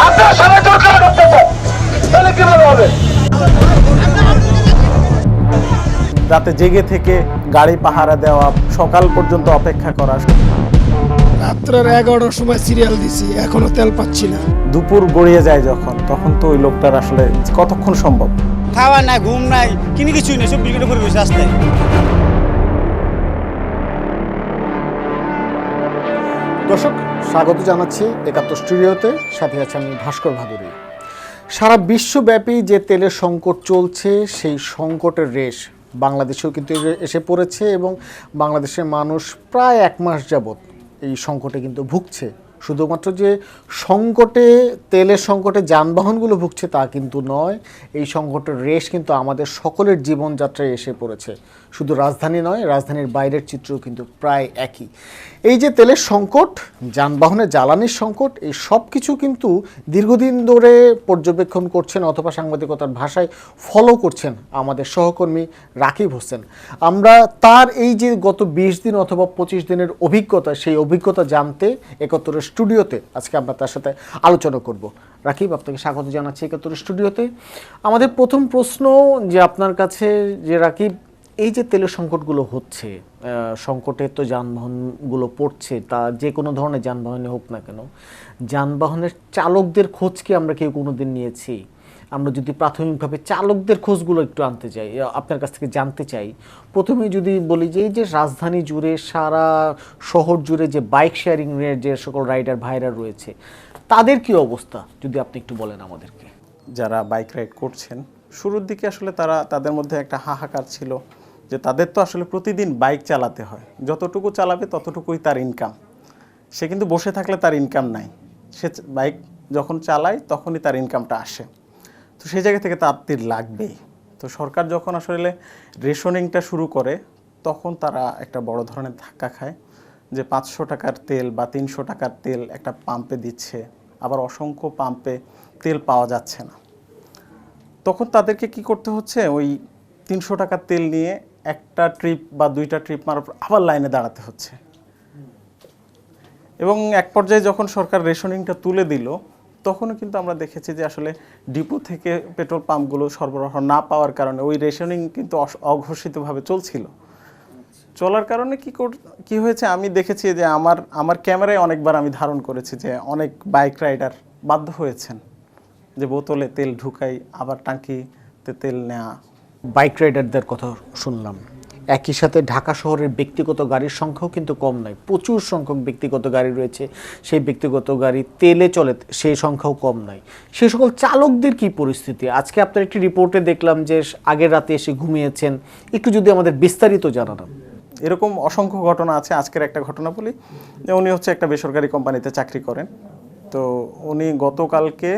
আপনারা সবাই জোর করে ঢুকতে চান, তাহলে কিভাবে হবে? রাতে জেগে থেকে গাড়ি পাহারা দেওয়া, সকাল পর্যন্ত অপেক্ষা করা, রাত্রের 11টার সময় সিরিয়াল দিছি, এখনো তেল পাচ্ছি না। দুপুর গড়িয়ে যায় যখন, তখন তো ওই লোকটার আসলে কতক্ষণ সম্ভব? খাওয়া নাই, ঘুম নাই, কিনি কিছুই নেই, সব বিকেটে পড়ে বসে রাস্তায়। দর্শক, স্বাগত জানাচ্ছি ৭১ স্টুডিওতে। সাথে আছে আমি ভাস্কর ভাদুরী। সারা বিশ্বব্যাপী যে তেলের সংকট চলছে, সেই সংকটের রেশ বাংলাদেশেও কিন্তু এসে পড়েছে এবং বাংলাদেশের মানুষ প্রায় 1 মাস যাবৎ এই সংকটে কিন্তু ভুগছে। শুধুমাত্র যে সংকটে, তেলের সংকটে যানবাহনগুলো ভুগছে তা কিন্তু নয়, এই সংকটের রেশ কিন্তু আমাদের সকলের জীবনযাত্রায় এসে পড়েছে। শুধু রাজধানী নয়, রাজধানীর বাইরের চিত্রও কিন্তু প্রায় একই। এই যে তেলের সংকট, যানবাহনের জ্বালানির সংকট, এই সব কিছু কিন্তু দীর্ঘদিন ধরে পর্যবেক্ষণ করছেন অথবা সাংবাদিকতার ভাষায় ফলো করছেন আমাদের সহকর্মী রাকিব হোসেন। আমরা তার এই যে গত 20 দিন অথবা 25 দিনের অভিজ্ঞতা, সেই অভিজ্ঞতা জানতে ৭১ স্টুডিওতে আজকে আমরা তার সাথে আলোচনা করব। রাকিব, আপনাকে স্বাগত জানাচ্ছি ৭১ স্টুডিওতে। আমাদের প্রথম প্রশ্ন যে আপনার কাছে, যে রাকিব, এই যে তেলের সংকটগুলো হচ্ছে, সংকটে তো যানবাহনগুলো পড়ছে, তা যে কোনো ধরনের যানবাহনে হোক না কেন, যানবাহনের চালকদের খোঁজ কি আমরা কেউ কোনো দিন নিয়েছি? আমরা যদি প্রাথমিকভাবে চালকদের খোঁজগুলো একটু আনতে চাই, আপনার কাছ থেকে জানতে চাই। প্রথমে যদি বলি যে এই যে রাজধানী জুড়ে, সারা শহর জুড়ে যে বাইক শেয়ারিংয়ের যে সকল রাইডার ভাইরা রয়েছে, তাদের কি অবস্থা যদি আপনি একটু বলেন আমাদেরকে। যারা বাইক রাইড করছেন, শুরুর দিকে আসলে তাদের মধ্যে একটা হাহাকার ছিল যে তাদের তো আসলে প্রতিদিন বাইক চালাতে হয়, যতটুকু চালাবে ততটুকুই তার ইনকাম। সে কিন্তু বসে থাকলে তার ইনকাম নাই, সে বাইক যখন চালায় তখনই তার ইনকামটা আসে। তো সেই জায়গা থেকে তার তীর লাগবেই। তো সরকার যখন আসলে রেশনিংটা শুরু করে, তখন তারা একটা বড় ধরনের ধাক্কা খায় যে 500 টাকার তেল বা 300 টাকার তেল একটা পাম্পে দিচ্ছে, আবার অসংখ্য পাম্পে তেল পাওয়া যাচ্ছে না। তখন তাদেরকে কি করতে হচ্ছে, ওই 300 টাকার তেল নিয়ে একটা ট্রিপ বা 2টা ট্রিপ মারার পর আবার লাইনে দাঁড়াতে হচ্ছে। এবং এক পর্যায়ে যখন সরকার রেশনিংটা তুলে দিল, তখনও কিন্তু আমরা দেখেছি যে আসলে ডিপো থেকে পেট্রোল পাম্পগুলো সরবরাহ না পাওয়ার কারণে ওই রেশনিং কিন্তু অঘোষিতভাবে চলছিল। চলার কারণে কি হয়েছে, আমি দেখেছি যে আমার ক্যামেরায় অনেকবার আমি ধারণ করেছি যে অনেক বাইক রাইডার বাধ্য হয়েছেন যে বোতলে তেল ঢুকাই, আবার টাঙ্কিতে তেল নেওয়া। বাইক রাইডারদের কথা শুনলাম, একই সাথে ঢাকা শহরের ব্যক্তিগত গাড়ির সংখ্যাও কিন্তু কম নয়, প্রচুর সংখ্যক ব্যক্তিগত গাড়ি রয়েছে। সেই ব্যক্তিগত গাড়ি তেলে চলে, সেই সংখ্যাও কম নয়। সেই সকল চালকদের কি পরিস্থিতি? আজকে আপনার একটি রিপোর্টে দেখলাম যে আগের রাতে এসে ঘুমিয়েছেন, একটু যদি আমাদের বিস্তারিত জানান। এরকম অসংখ্য ঘটনা আছে। আজকের একটা ঘটনা বলি, যে উনি হচ্ছে একটা বেসরকারি কোম্পানিতে চাকরি করেন। তো উনি গতকালকে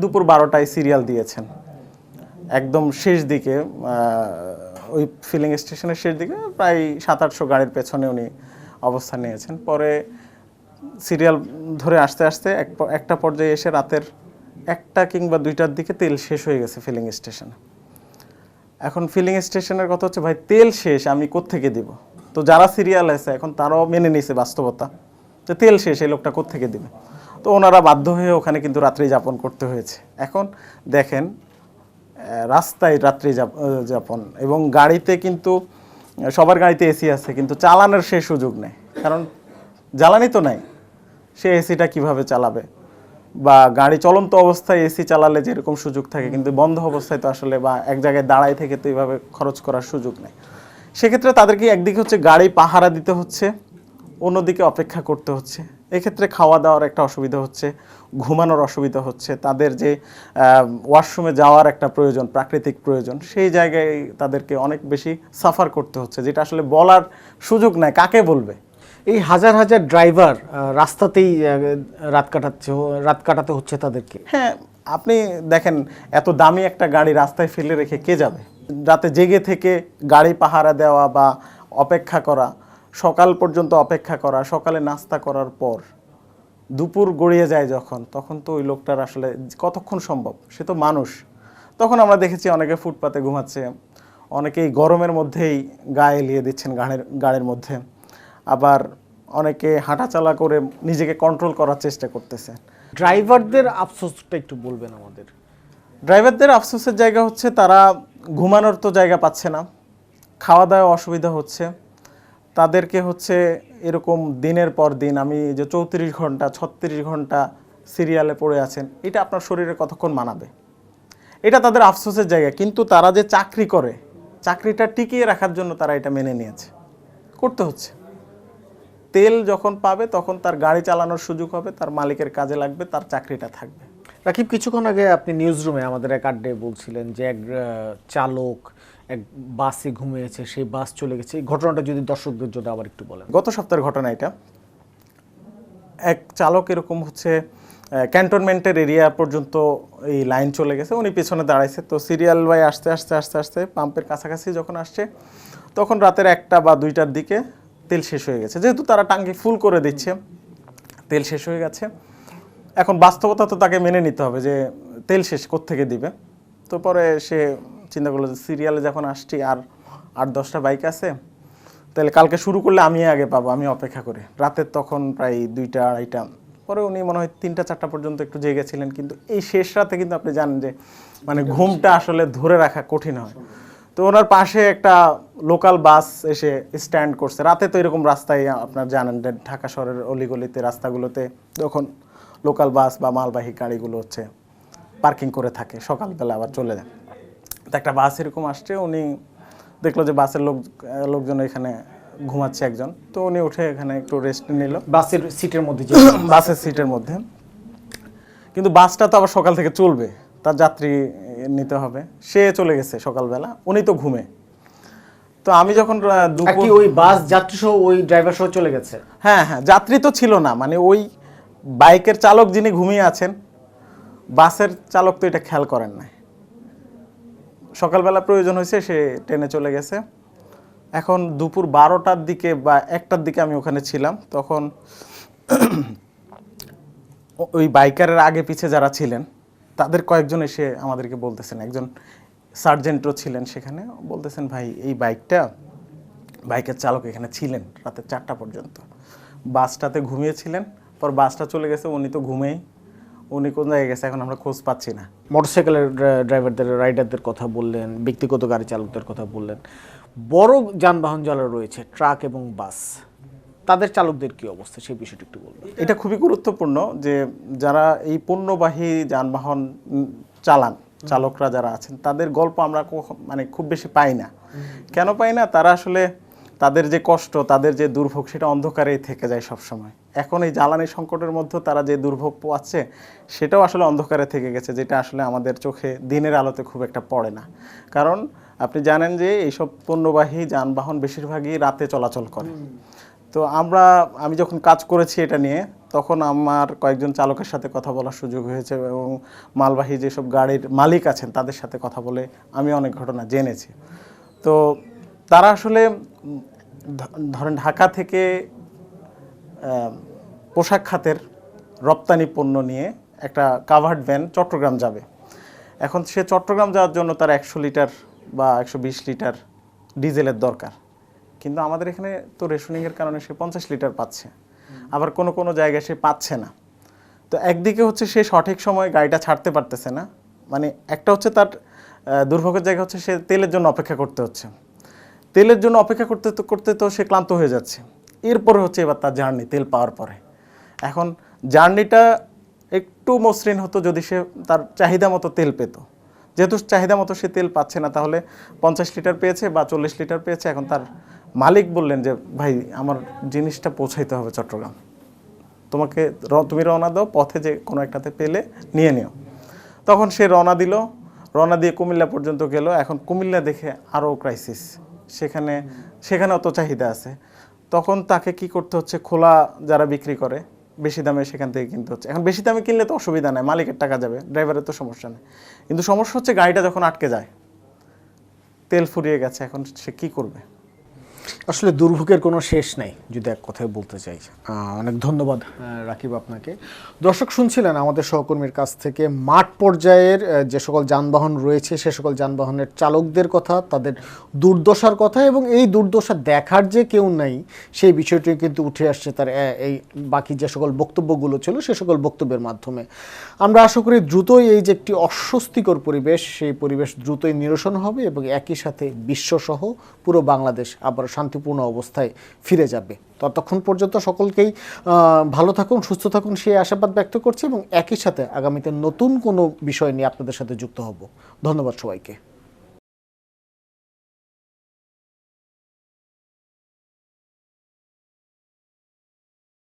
দুপুর 12টায় সিরিয়াল দিয়েছেন, একদম শেষ দিকে, ওই ফিলিং স্টেশনের শেষ দিকে, প্রায় 700-800 গাড়ির পেছনে উনি অবস্থান নিয়েছেন। পরে সিরিয়াল ধরে আসতে আসতে একটা পর্যায়ে এসে রাতের 1টা কিংবা 2টার দিকে তেল শেষ হয়ে গেছে ফিলিং স্টেশনে। এখন ফিলিং স্টেশনের কথা হচ্ছে, ভাই তেল শেষ, আমি কোত্থেকে দিব? তো যারা সিরিয়াল আছে এখন তারাও মেনে নিয়েছে বাস্তবতা যে তেল শেষ, এই লোকটা কোত্থেকে দিবে। তো ওনারা বাধ্য হয়ে ওখানে কিন্তু রাত্রি যাপন করতে হয়েছে। এখন দেখেন, রাস্তায় রাত্রি যাপন, এবং গাড়িতে কিন্তু সবার গাড়িতে এসি আছে, কিন্তু চালানোর সে সুযোগ নেই, কারণ জ্বালানি তো নাই। সে এসিটা কিভাবে চালাবে? বা গাড়ি চলন্ত অবস্থায় এসি চালালে যেরকম সুযোগ থাকে, কিন্তু বন্ধ অবস্থায় তো আসলে, বা এক জায়গায় দাঁড়ায় থেকে তো এইভাবে খরচ করার সুযোগ নেই। সেক্ষেত্রে তাদেরকে একদিকে হচ্ছে গাড়ি পাহারা দিতে হচ্ছে, অন্যদিকে অপেক্ষা করতে হচ্ছে। এক্ষেত্রে খাওয়া দাওয়ার একটা অসুবিধা হচ্ছে, ঘুমানোর অসুবিধা হচ্ছে, তাদের যে ওয়াশরুমে যাওয়ার একটা প্রয়োজন, প্রাকৃতিক প্রয়োজন, সেই জায়গায় তাদেরকে অনেক বেশি সাফার করতে হচ্ছে, যেটা আসলে বলার সুযোগ নাই, কাকে বলবে। এই হাজার হাজার ড্রাইভার রাস্তাতেই রাত কাটাতে হচ্ছে তাদেরকে। হ্যাঁ, আপনি দেখেন, এত দামি একটা গাড়ি রাস্তায় ফেলে রেখে কে যাবে? রাতে জেগে থেকে গাড়ি পাহারা দেওয়া বা অপেক্ষা করা, সকাল পর্যন্ত অপেক্ষা করা, সকালে নাস্তা করার পর দুপুর গড়িয়ে যায় যখন, তখন তো ওই লোকটার আসলে কতক্ষণ সম্ভব? সে তো মানুষ। তখন আমরা দেখেছি অনেকে ফুটপাতে ঘুমাচ্ছে, অনেকেই গরমের মধ্যেই গায়ে এলিয়ে দিচ্ছেন গাড়ির মধ্যে, আবার অনেকে হাঁটাচলা করে নিজেকে কন্ট্রোল করার চেষ্টা করতেছে। ড্রাইভারদের আফসোসটা একটু বলবেন আমাদের। ড্রাইভারদের আফসোসের জায়গা হচ্ছে তারা ঘুমানোর তো জায়গা পাচ্ছে না, খাওয়া দাওয়া অসুবিধা হচ্ছে তাদেরকে, হচ্ছে এরকম দিনের পর দিন আমি যে 34 ঘন্টা 36 ঘন্টা সিরিয়ালে পড়ে আছেন, এটা আপনার শরীরে কতক্ষণ মানাবে, এটা তাদের আফসোসের জায়গা। কিন্তু তারা যে চাকরি করে, চাকরিটা টিকিয়ে রাখার জন্য তারা এটা মেনে নিয়েছে, করতে হচ্ছে। তেল যখন পাবে তখন তার গাড়ি চালানোর সুযোগ হবে, তার মালিকের কাজে লাগবে, তার চাকরিটা থাকবে। রাকিব, কিছুক্ষণ আগে আপনি নিউজ রুমে আমাদের এক আড্ডায় বলছিলেন যে এক চালক এক বাসে ঘুমিয়েছে, সেই বাস চলে গেছে। এই ঘটনাটা যদি দর্শকদের জন্য আবার একটু বলেন। গত সপ্তাহের ঘটনা এটা। এক চালক এরকম হচ্ছে ক্যান্টনমেন্টের এরিয়া পর্যন্ত এই লাইন চলে গেছে, উনি পেছনে দাঁড়াইছে। তো সিরিয়াল বাই আস্তে আস্তে আস্তে আস্তে পাম্পের কাছাকাছি যখন আসছে তখন রাতের 1টা বা 2টার দিকে তেল শেষ হয়ে গেছে। যেহেতু তারা টাঙ্কি ফুল করে দিচ্ছে, তেল শেষ হয়ে গেছে। এখন বাস্তবতা তো তাকে মেনে নিতে হবে যে তেল শেষ কোত্থেকে দিবে। তো পরে সে চিন্তা করলো যে সিরিয়ালে যখন আসছি আর 8-10টা বাইক আছে, তাহলে কালকে শুরু করলে আমি আগে পাবো, আমি অপেক্ষা করি। রাতের তখন প্রায় 2টা-2:30। পরে উনি মনে হয় 3টা-4টা পর্যন্ত একটু জেগেছিলেন। কিন্তু এই শেষ রাতে কিন্তু আপনি জানেন যে মানে ঘুমটা আসলে ধরে রাখা কঠিন হয়। তো ওনার পাশে একটা লোকাল বাস এসে স্ট্যান্ড করছে। রাতে তো এরকম রাস্তায় আপনার জানেন যে ঢাকা শহরের অলিগলিতে রাস্তাগুলোতে যখন লোকাল বাস বা মালবাহী গাড়িগুলো হচ্ছে পার্কিং করে থাকে, সকালবেলা আবার চলে যায়। তো একটা বাস এরকম আসছে, উনি দেখলো যে বাসের লোকজন এখানে ঘুমাচ্ছে একজন। তো উনি উঠে এখানে একটু রেস্ট নিল বাসের সিটের মধ্যে বাসের সিটের মধ্যে। কিন্তু বাসটা তো আবার সকাল থেকে চলবে, তার যাত্রী নিতে হবে। সে চলে গেছে সকালবেলা, উনি তো ঘুমে। তো আমি যখন দুপুর, ওই বাস যাত্রী সহ ওই ড্রাইভার সহ চলে গেছে? হ্যাঁ হ্যাঁ, যাত্রী তো ছিল না, মানে ওই বাইকের চালক যিনি ঘুমিয়ে আছেন, বাসের চালক তো এটা খেয়াল করেন না। সকালবেলা প্রয়োজন হয়েছে, সে ট্রেনে চলে গেছে। এখন দুপুর 12টার দিকে বা 1টার দিকে আমি ওখানে ছিলাম। তখন ওই বাইকারের আগে পিছে যারা ছিলেন তাদের কয়েকজন এসে আমাদেরকে বলতেছেন, একজন সার্জেন্টও ছিলেন সেখানে, বলতেছেন ভাই এই বাইকের চালক এখানে ছিলেন রাতে 4টা পর্যন্ত, বাসটাতে ঘুমিয়েছিলেন, পর বাসটা চলে গেছে, উনি তো ঘুমেই, উনি কোন জায়গায় গেছে এখন আমরা খোঁজ পাচ্ছি না। মোটরসাইকেলের ড্রাইভারদের, রাইডারদের কথা বললেন, ব্যক্তিগত গাড়ি চালকদের কথা বললেন। বড় যানবাহন যারা রয়েছে, ট্রাক এবং বাস, তাদের চালকদের কি অবস্থা, সেই বিষয়টি একটু বলবেন। এটা খুবই গুরুত্বপূর্ণ যে যারা এই পণ্যবাহী যানবাহন চালকরা যারা আছেন তাদের গল্প আমরা মানে খুব বেশি পাই না। কেন পাই না? তারা আসলে তাদের যে কষ্ট, তাদের যে দুর্ভোগ, সেটা অন্ধকারেই থেকে যায় সব সময়। এখন এই জ্বালানি সংকটের মধ্যে তারা যে দুর্ভোগ পাচ্ছে সেটাও আসলে অন্ধকারে থেকে গেছে, যেটা আসলে আমাদের চোখে দিনের আলোতে খুব একটা পড়ে না। কারণ আপনি জানেন যে এইসব পণ্যবাহী যানবাহন বেশিরভাগই রাতে চলাচল করে। তো আমি যখন কাজ করেছি এটা নিয়ে, তখন আমার কয়েকজন চালকের সাথে কথা বলার সুযোগ হয়েছে এবং মালবাহী যেসব গাড়ির মালিক আছেন তাদের সাথে কথা বলে আমি অনেক ঘটনা জেনেছি। তো তারা আসলে ধরেন ঢাকা থেকে পোশাক খাতের রপ্তানি পণ্য নিয়ে একটা কাভার্ড ভ্যান চট্টগ্রাম যাবে। এখন সে চট্টগ্রাম যাওয়ার জন্য তার 100 লিটার বা 120 লিটার ডিজেলের দরকার। কিন্তু আমাদের এখানে তো রেশনিংয়ের কারণে সে 50 লিটার পাচ্ছে, আবার কোনো জায়গায় সে পাচ্ছে না। তো একদিকে হচ্ছে সে সঠিক সময় গাড়িটা ছাড়তে পারতেছে না, মানে একটা হচ্ছে তার দুর্ভোগের জায়গা হচ্ছে সে তেলের জন্য অপেক্ষা করতে হচ্ছে। তেলের জন্য অপেক্ষা করতে করতে তো সে ক্লান্ত হয়ে যাচ্ছে। এরপরে হচ্ছে এবার তার জার্নি, তেল পাওয়ার পরে। এখন জার্নিটা একটু মসৃণ হতো যদি সে তার চাহিদা মতো তেল পেত। যেহেতু চাহিদা মতো সে তেল পাচ্ছে না, তাহলে 50 লিটার পেয়েছে বা 40 লিটার পেয়েছে। এখন তার মালিক বললেন যে ভাই আমার জিনিসটা পৌঁছাইতে হবে চট্টগ্রাম, তুমি রওনা দাও, পথে যে কোনো একটাতে পেলে নিয়ে নিও। তখন সে রওনা দিল, রওনা দিয়ে কুমিল্লা পর্যন্ত গেল। এখন কুমিল্লা দেখে আরও ক্রাইসিস, সেখানেও তো চাহিদা আছে। তখন তাকে কি করতে হচ্ছে, খোলা যারা বিক্রি করে বেশি দামে সেখান থেকে কিনতে হচ্ছে। এখন বেশি দামে কিনলে তো অসুবিধা নেই, মালিকের টাকা যাবে, ড্রাইভারের তো সমস্যা নেই। কিন্তু সমস্যা হচ্ছে গাড়িটা যখন আটকে যায়, তেল ফুরিয়ে গেছে, এখন সে কী করবে? আসলে দুর্ভোগের কোনো শেষ নাই যদি এক কথায় বলতে চাই। অনেক ধন্যবাদ রাকিব আপনাকে। দর্শক শুনছিলেন আমাদের সহকর্মীর কাছ থেকে মাঠ পর্যায়ের যে সকল যানবাহন রয়েছে সে সকল যানবাহনের চালকদের কথা, তাদের দুর্দশার কথা, এবং এই দুর্দশা দেখার যে কেউ নাই সেই বিষয়টি কিন্তু উঠে আসছে তার এই বাকি যে সকল বক্তব্যগুলো ছিল সে সকল বক্তব্যের মাধ্যমে। আমরা আশা করি দ্রুতই এই যে একটি অস্বস্তিকর পরিবেশ সেই পরিবেশ দ্রুতই নিরসন হবে এবং একই সাথে বিশ্বসহ পুরো বাংলাদেশ আবার শান্তিপূর্ণ অবস্থায় ফিরে যাবে। ততক্ষণ পর্যন্ত সকলকেই ভালো থাকুন, সুস্থ থাকুন সেই আশাবাদ ব্যক্ত করছি এবং একই সাথে আগামীতে নতুন কোনো বিষয় নিয়ে আপনাদের সাথে যুক্ত হব। ধন্যবাদ সবাইকে।